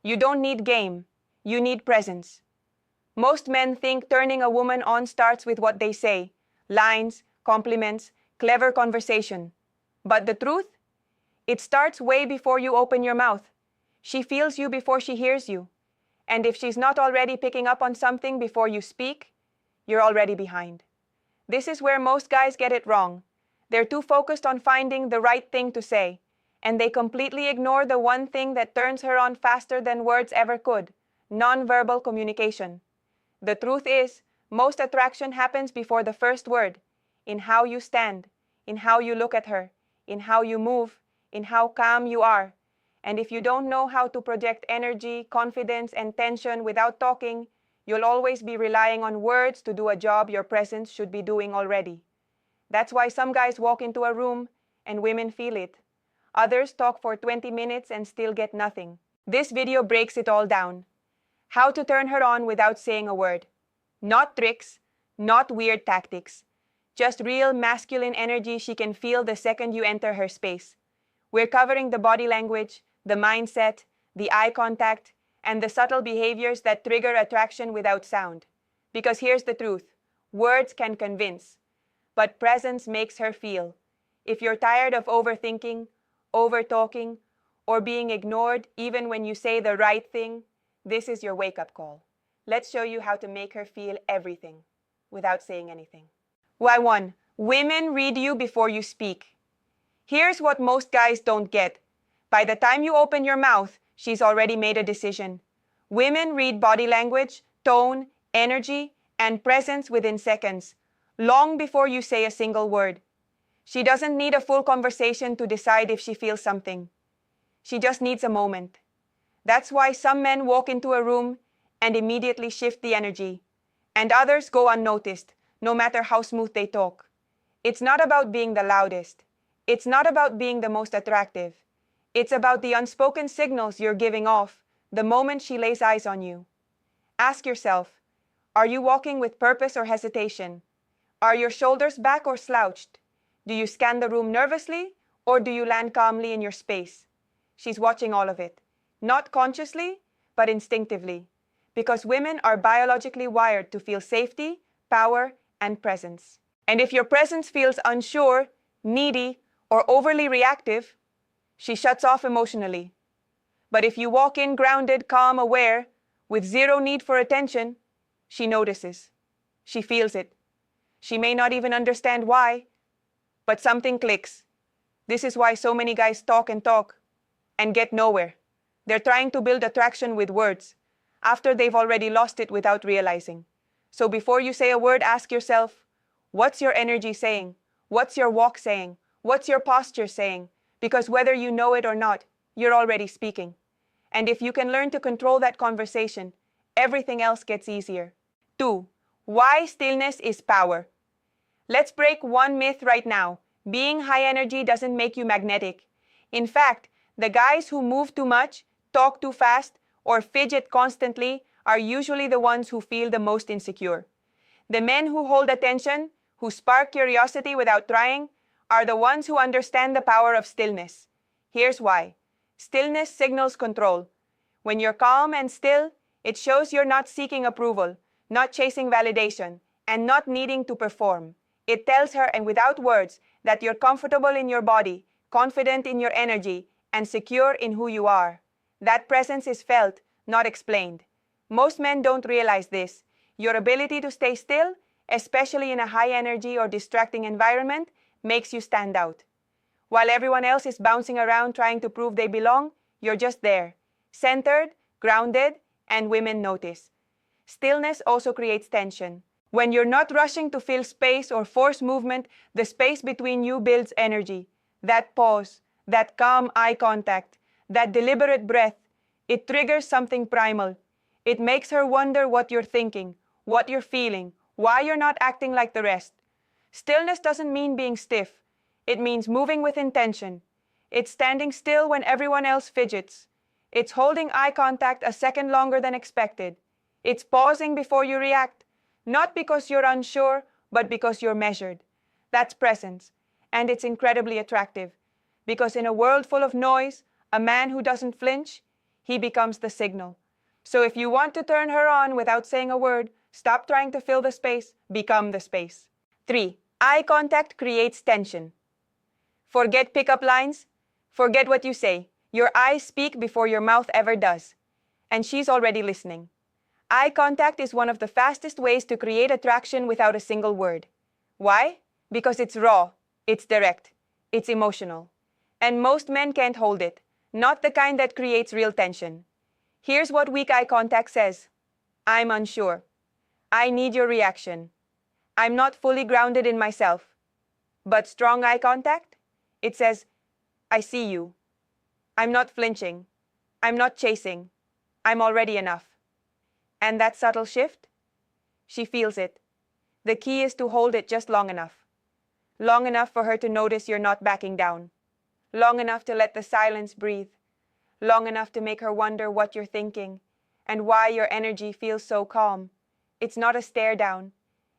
You don't need game, you need presence. Most men think turning a woman on starts with what they say, lines, compliments, clever conversation. But the truth? It starts way before you open your mouth. She feels you before she hears you. And if she's not already picking up on something before you speak, you're already behind. This is where most guys get it wrong. They're too focused on finding the right thing to say, and they completely ignore the one thing that turns her on faster than words ever could: nonverbal communication. The truth is, most attraction happens before the first word, in how you stand, in how you look at her, in how you move, in how calm you are. And if you don't know how to project energy, confidence, and tension without talking, you'll always be relying on words to do a job your presence should be doing already. That's why some guys walk into a room and women feel it. Others talk for 20 minutes and still get nothing. This video breaks it all down. How to turn her on without saying a word. Not tricks, not weird tactics. Just real masculine energy she can feel the second you enter her space. We're covering the body language, the mindset, the eye contact, and the subtle behaviors that trigger attraction without sound. Because here's the truth: words can convince, but presence makes her feel. If you're tired of overthinking, over-talking, or being ignored even when you say the right thing, this is your wake-up call. Let's show you how to make her feel everything without saying anything. Why 1. Women read you before you speak. Here's what most guys don't get. By the time you open your mouth, she's already made a decision. Women read body language, tone, energy, and presence within seconds, long before you say a single word. She doesn't need a full conversation to decide if she feels something. She just needs a moment. That's why some men walk into a room and immediately shift the energy, and others go unnoticed, no matter how smooth they talk. It's not about being the loudest. It's not about being the most attractive. It's about the unspoken signals you're giving off the moment she lays eyes on you. Ask yourself, are you walking with purpose or hesitation? Are your shoulders back or slouched? Do you scan the room nervously, or do you land calmly in your space? She's watching all of it, not consciously, but instinctively, because women are biologically wired to feel safety, power, and presence. And if your presence feels unsure, needy, or overly reactive, she shuts off emotionally. But if you walk in grounded, calm, aware, with zero need for attention, she notices. She feels it. She may not even understand why, but something clicks. This is why so many guys talk and get nowhere. They're trying to build attraction with words, after they've already lost it without realizing. So before you say a word, ask yourself, what's your energy saying? What's your walk saying? What's your posture saying? Because whether you know it or not, you're already speaking. And if you can learn to control that conversation, everything else gets easier. 2. Why stillness is power. Let's break one myth right now. Being high energy doesn't make you magnetic. In fact, the guys who move too much, talk too fast, or fidget constantly are usually the ones who feel the most insecure. The men who hold attention, who spark curiosity without trying, are the ones who understand the power of stillness. Here's why. Stillness signals control. When you're calm and still, it shows you're not seeking approval, not chasing validation, and not needing to perform. It tells her, and without words, that you're comfortable in your body, confident in your energy, and secure in who you are. That presence is felt, not explained. Most men don't realize this. Your ability to stay still, especially in a high-energy or distracting environment, makes you stand out. While everyone else is bouncing around trying to prove they belong, you're just there, centered, grounded, and women notice. Stillness also creates tension. When you're not rushing to fill space or force movement, the space between you builds energy. That pause, that calm eye contact, that deliberate breath, it triggers something primal. It makes her wonder what you're thinking, what you're feeling, why you're not acting like the rest. Stillness doesn't mean being stiff. It means moving with intention. It's standing still when everyone else fidgets. It's holding eye contact a second longer than expected. It's pausing before you react, not because you're unsure, but because you're measured. That's presence, and it's incredibly attractive, because in a world full of noise, a man who doesn't flinch, he becomes the signal. So if you want to turn her on without saying a word, stop trying to fill the space, become the space. 3. Eye contact creates tension. Forget pickup lines. Forget what you say. Your eyes speak before your mouth ever does. And she's already listening. Eye contact is one of the fastest ways to create attraction without a single word. Why? Because it's raw, it's direct, it's emotional. And most men can't hold it, not the kind that creates real tension. Here's what weak eye contact says. I'm unsure. I need your reaction. I'm not fully grounded in myself. But strong eye contact? It says, I see you. I'm not flinching. I'm not chasing. I'm already enough. And that subtle shift? She feels it. The key is to hold it just long enough. Long enough for her to notice you're not backing down. Long enough to let the silence breathe. Long enough to make her wonder what you're thinking and why your energy feels so calm. It's not a stare down.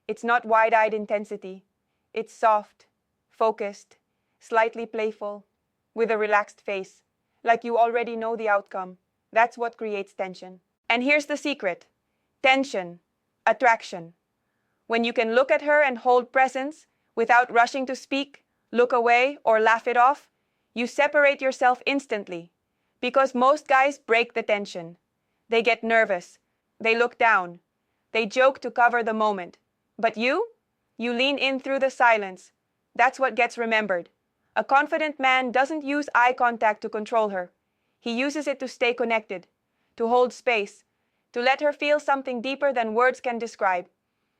It's not wide-eyed intensity. It's soft, focused, slightly playful, with a relaxed face, like you already know the outcome. That's what creates tension. And here's the secret. Tension, attraction. When you can look at her and hold presence without rushing to speak, look away, or laugh it off, you separate yourself instantly. Because most guys break the tension. They get nervous. They look down. They joke to cover the moment. But you lean in through the silence. That's what gets remembered. A confident man doesn't use eye contact to control her. He uses it to stay connected, to hold space, to let her feel something deeper than words can describe.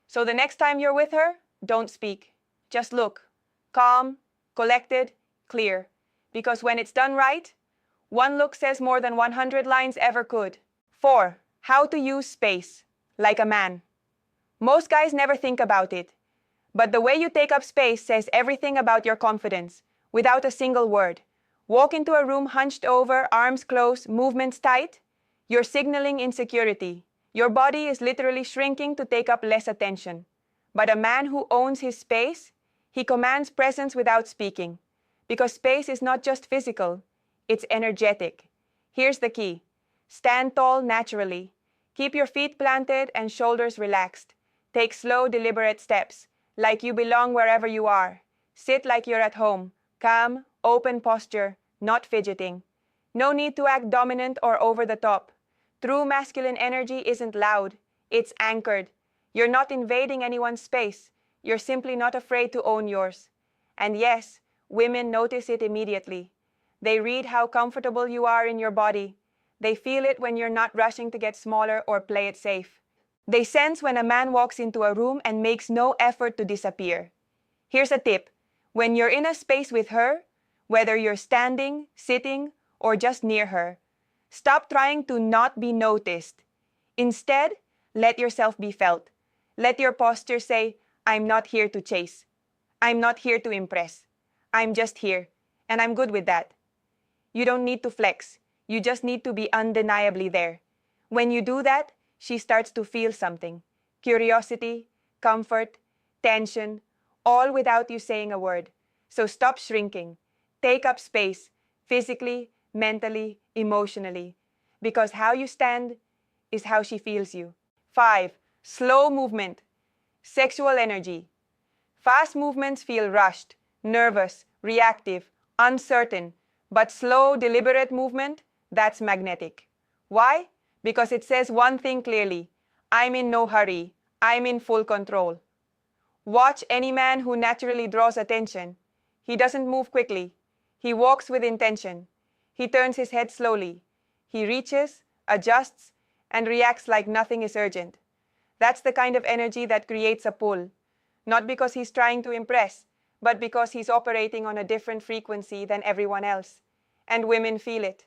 So the next time you're with her, don't speak. Just look. Calm, collected, clear. Because when it's done right, one look says more than 100 lines ever could. 4. How to use space. Like a man. Most guys never think about it. But the way you take up space says everything about your confidence, without a single word. Walk into a room hunched over, arms closed, movements tight. You're signaling insecurity. Your body is literally shrinking to take up less attention. But a man who owns his space, he commands presence without speaking. Because space is not just physical, it's energetic. Here's the key. Stand tall naturally. Keep your feet planted and shoulders relaxed. Take slow, deliberate steps, like you belong wherever you are. Sit like you're at home. Calm, open posture, not fidgeting. No need to act dominant or over the top. True masculine energy isn't loud. It's anchored. You're not invading anyone's space. You're simply not afraid to own yours. And yes, women notice it immediately. They read how comfortable you are in your body. They feel it when you're not rushing to get smaller or play it safe. They sense when a man walks into a room and makes no effort to disappear. Here's a tip. When you're in a space with her, whether you're standing, sitting, or just near her, stop trying to not be noticed. Instead, let yourself be felt. Let your posture say, I'm not here to chase. I'm not here to impress. I'm just here, and I'm good with that. You don't need to flex. You just need to be undeniably there. When you do that, she starts to feel something. Curiosity, comfort, tension, all without you saying a word. So stop shrinking. Take up space, physically, mentally, emotionally. Because how you stand is how she feels you. 5. Slow movement. Sexual energy. Fast movements feel rushed, nervous, reactive, uncertain. But slow, deliberate movement, that's magnetic. Why? Because it says one thing clearly. I'm in no hurry. I'm in full control. Watch any man who naturally draws attention. He doesn't move quickly. He walks with intention. He turns his head slowly. He reaches, adjusts, and reacts like nothing is urgent. That's the kind of energy that creates a pull. Not because he's trying to impress, but because he's operating on a different frequency than everyone else. And women feel it.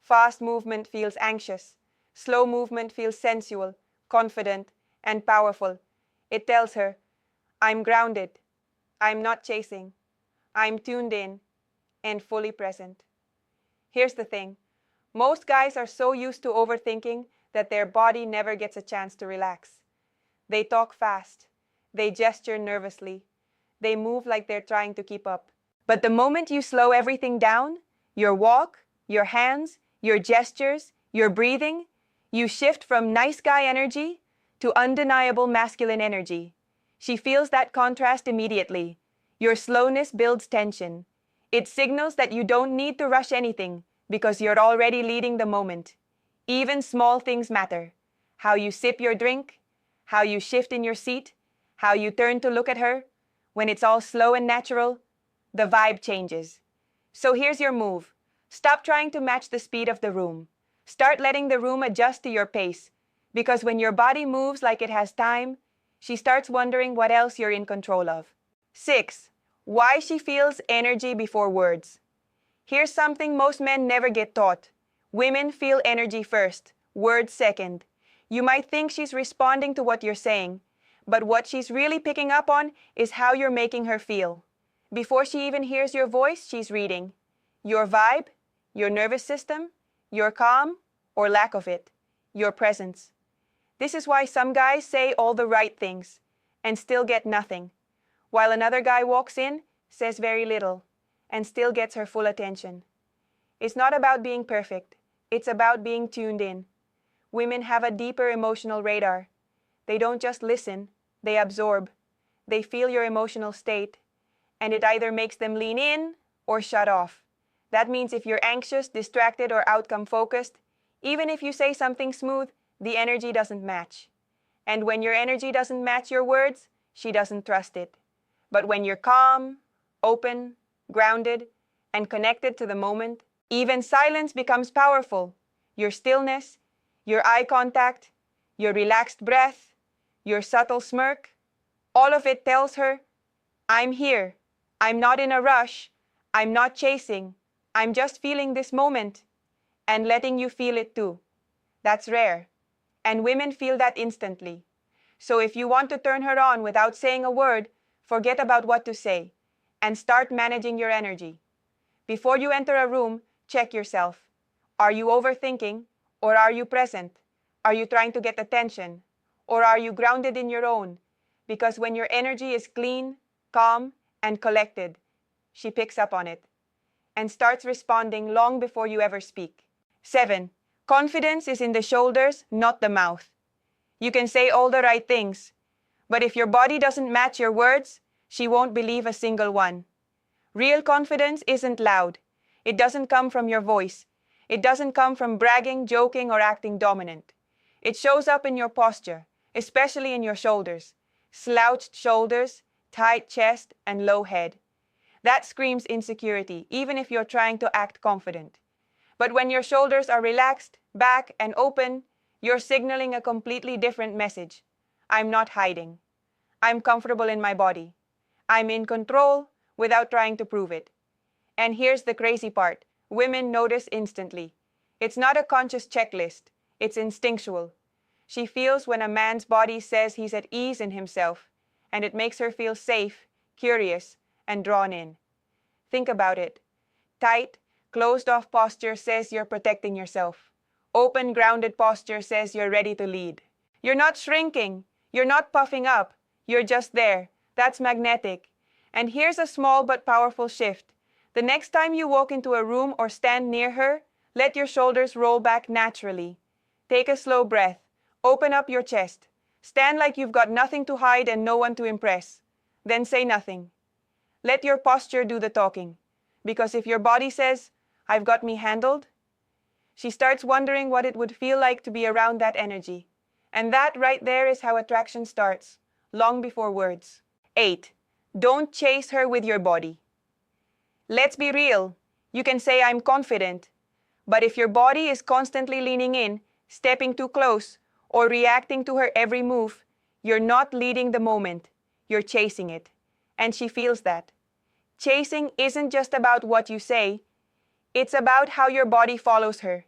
Fast movement feels anxious. Slow movement feels sensual, confident, and powerful. It tells her, I'm grounded. I'm not chasing. I'm tuned in and fully present. Here's the thing. Most guys are so used to overthinking that their body never gets a chance to relax. They talk fast. They gesture nervously. They move like they're trying to keep up. But the moment you slow everything down, your walk, your hands, your gestures, Your breathing, you shift from nice guy energy to undeniable masculine energy. She feels that contrast immediately. Your slowness builds tension. It signals that you don't need to rush anything because you're already leading the moment. Even small things matter. How you sip your drink, how you shift in your seat, how you turn to look at her. When it's all slow and natural, the vibe changes. So here's your move. Stop trying to match the speed of the room. Start letting the room adjust to your pace. Because when your body moves like it has time, she starts wondering what else you're in control of. 6. Why she feels energy before words. Here's something most men never get taught. Women feel energy first, words second. You might think she's responding to what you're saying, but what she's really picking up on is how you're making her feel. Before she even hears your voice, she's reading your vibe, your nervous system, your calm or lack of it, your presence. This is why some guys say all the right things and still get nothing, while another guy walks in, says very little, and still gets her full attention. It's not about being perfect. It's about being tuned in. Women have a deeper emotional radar. They don't just listen, they absorb. They feel your emotional state, and it either makes them lean in or shut off. That means if you're anxious, distracted, or outcome focused, even if you say something smooth, the energy doesn't match. And when your energy doesn't match your words, she doesn't trust it. But when you're calm, open, grounded, and connected to the moment, even silence becomes powerful. Your stillness, your eye contact, your relaxed breath, your subtle smirk, all of it tells her, I'm here. I'm not in a rush. I'm not chasing. I'm just feeling this moment and letting you feel it too. That's rare. And women feel that instantly. So if you want to turn her on without saying a word, forget about what to say and start managing your energy. Before you enter a room, check yourself. Are you overthinking or are you present? Are you trying to get attention or are you grounded in your own? Because when your energy is clean, calm, and collected, she picks up on it and starts responding long before you ever speak. 7. Confidence is in the shoulders, not the mouth. You can say all the right things, but if your body doesn't match your words, she won't believe a single one. Real confidence isn't loud. It doesn't come from your voice. It doesn't come from bragging, joking, or acting dominant. It shows up in your posture, especially in your shoulders. Slouched shoulders, tight chest, and low head. That screams insecurity, even if you're trying to act confident. But when your shoulders are relaxed, back, and open, you're signaling a completely different message. I'm not hiding. I'm comfortable in my body. I'm in control without trying to prove it. And here's the crazy part. Women notice instantly. It's not a conscious checklist. It's instinctual. She feels when a man's body says he's at ease in himself, and it makes her feel safe, curious, and drawn in. Think about it. Tight, closed-off posture says you're protecting yourself. Open, grounded posture says you're ready to lead. You're not shrinking. You're not puffing up. You're just there. That's magnetic. And here's a small but powerful shift. The next time you walk into a room or stand near her, let your shoulders roll back naturally. Take a slow breath. Open up your chest. Stand like you've got nothing to hide and no one to impress. Then say nothing. Let your posture do the talking. Because if your body says, I've got me handled, she starts wondering what it would feel like to be around that energy. And that right there is how attraction starts, long before words. 8. Don't chase her with your body. Let's be real. You can say I'm confident, but if your body is constantly leaning in, stepping too close, or reacting to her every move, you're not leading the moment. You're chasing it. And she feels that. Chasing isn't just about what you say. It's about how your body follows her.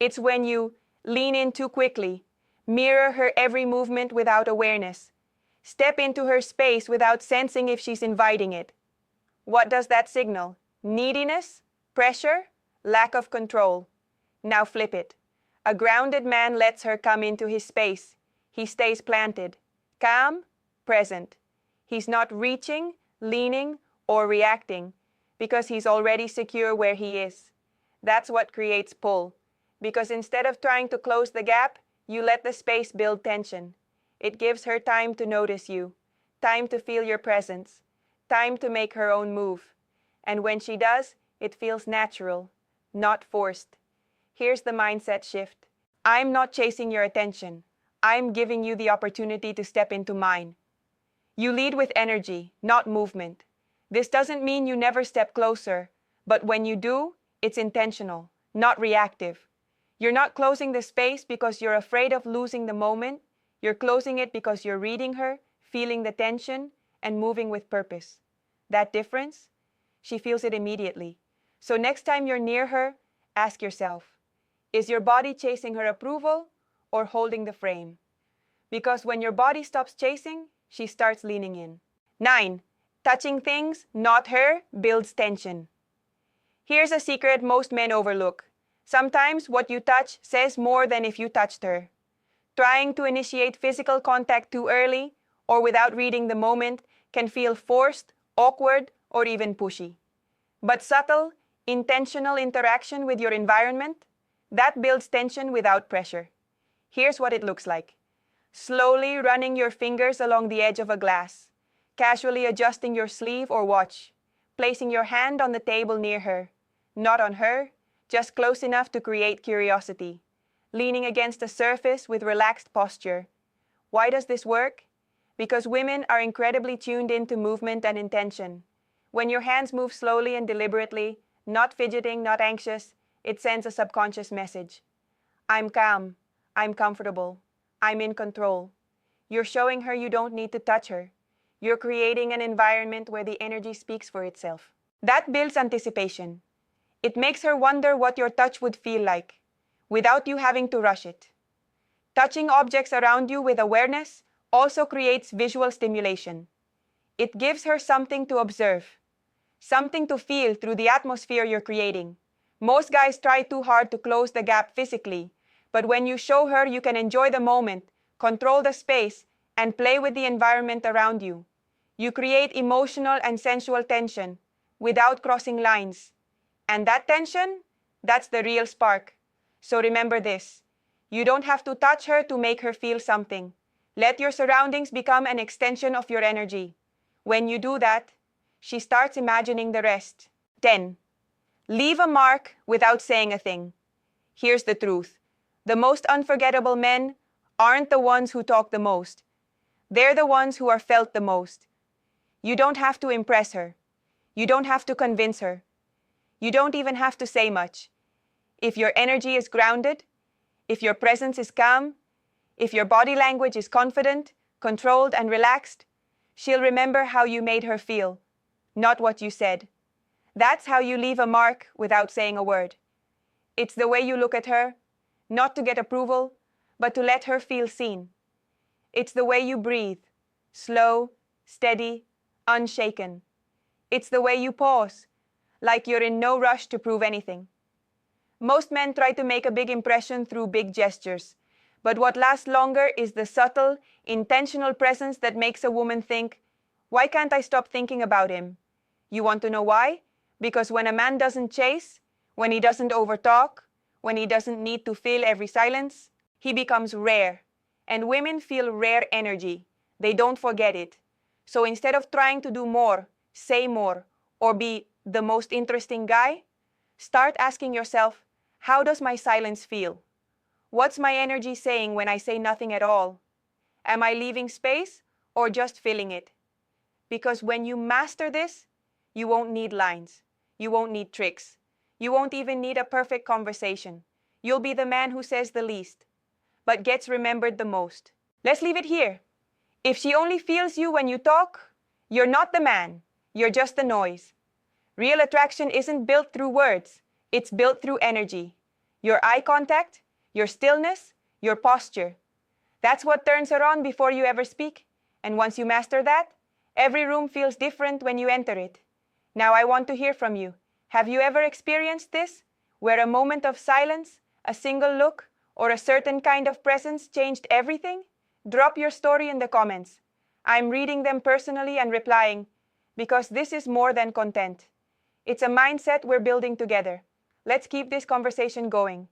It's when you lean in too quickly, mirror her every movement without awareness, step into her space without sensing if she's inviting it. What does that signal? Neediness? Pressure? Lack of control. Now flip it. A grounded man lets her come into his space. He stays planted, calm, present. He's not reaching, leaning, or reacting because he's already secure where he is. That's what creates pull. Because instead of trying to close the gap, you let the space build tension. It gives her time to notice you, time to feel your presence, time to make her own move. And when she does, it feels natural, not forced. Here's the mindset shift. I'm not chasing your attention. I'm giving you the opportunity to step into mine. You lead with energy, not movement. This doesn't mean you never step closer, but when you do, it's intentional, not reactive. You're not closing the space because you're afraid of losing the moment. You're closing it because you're reading her, feeling the tension, and moving with purpose. That difference? She feels it immediately. So next time you're near her, ask yourself, is your body chasing her approval or holding the frame? Because when your body stops chasing, she starts leaning in. 9. Touching things, not her, builds tension. Here's a secret most men overlook. Sometimes what you touch says more than if you touched her. Trying to initiate physical contact too early or without reading the moment can feel forced, awkward, or even pushy. But subtle, intentional interaction with your environment, that builds tension without pressure. Here's what it looks like. Slowly running your fingers along the edge of a glass, casually adjusting your sleeve or watch, placing your hand on the table near her, not on her, just close enough to create curiosity, leaning against a surface with relaxed posture. Why does this work? Because women are incredibly tuned into movement and intention. When your hands move slowly and deliberately, not fidgeting, not anxious, it sends a subconscious message. I'm calm. I'm comfortable. I'm in control. You're showing her you don't need to touch her. You're creating an environment where the energy speaks for itself. That builds anticipation. It makes her wonder what your touch would feel like, without you having to rush it. Touching objects around you with awareness also creates visual stimulation. It gives her something to observe, something to feel through the atmosphere you're creating. Most guys try too hard to close the gap physically, but when you show her you can enjoy the moment, control the space, and play with the environment around you, you create emotional and sensual tension without crossing lines. And that tension, that's the real spark. So remember this. You don't have to touch her to make her feel something. Let your surroundings become an extension of your energy. When you do that, she starts imagining the rest. 10. Leave a mark without saying a thing. Here's the truth. The most unforgettable men aren't the ones who talk the most. They're the ones who are felt the most. You don't have to impress her. You don't have to convince her. You don't even have to say much. If your energy is grounded, if your presence is calm, if your body language is confident, controlled, and relaxed, she'll remember how you made her feel, not what you said. That's how you leave a mark without saying a word. It's the way you look at her, not to get approval, but to let her feel seen. It's the way you breathe, slow, steady, unshaken. It's the way you pause, like you're in no rush to prove anything. Most men try to make a big impression through big gestures, but what lasts longer is the subtle, intentional presence that makes a woman think, why can't I stop thinking about him? You want to know why? Because when a man doesn't chase, when he doesn't overtalk, when he doesn't need to fill every silence, he becomes rare. And women feel rare energy. They don't forget it. So instead of trying to do more, say more, or be the most interesting guy, start asking yourself, how does my silence feel? What's my energy saying when I say nothing at all? Am I leaving space or just filling it? Because when you master this, you won't need lines. You won't need tricks. You won't even need a perfect conversation. You'll be the man who says the least, but gets remembered the most. Let's leave it here. If she only feels you when you talk, you're not the man. You're just the noise. Real attraction isn't built through words. It's built through energy. Your eye contact, your stillness, your posture. That's what turns her on before you ever speak. And once you master that, every room feels different when you enter it. Now I want to hear from you. Have you ever experienced this, where a moment of silence, a single look, or a certain kind of presence changed everything? Drop your story in the comments. I'm reading them personally and replying, because this is more than content. It's a mindset we're building together. Let's keep this conversation going.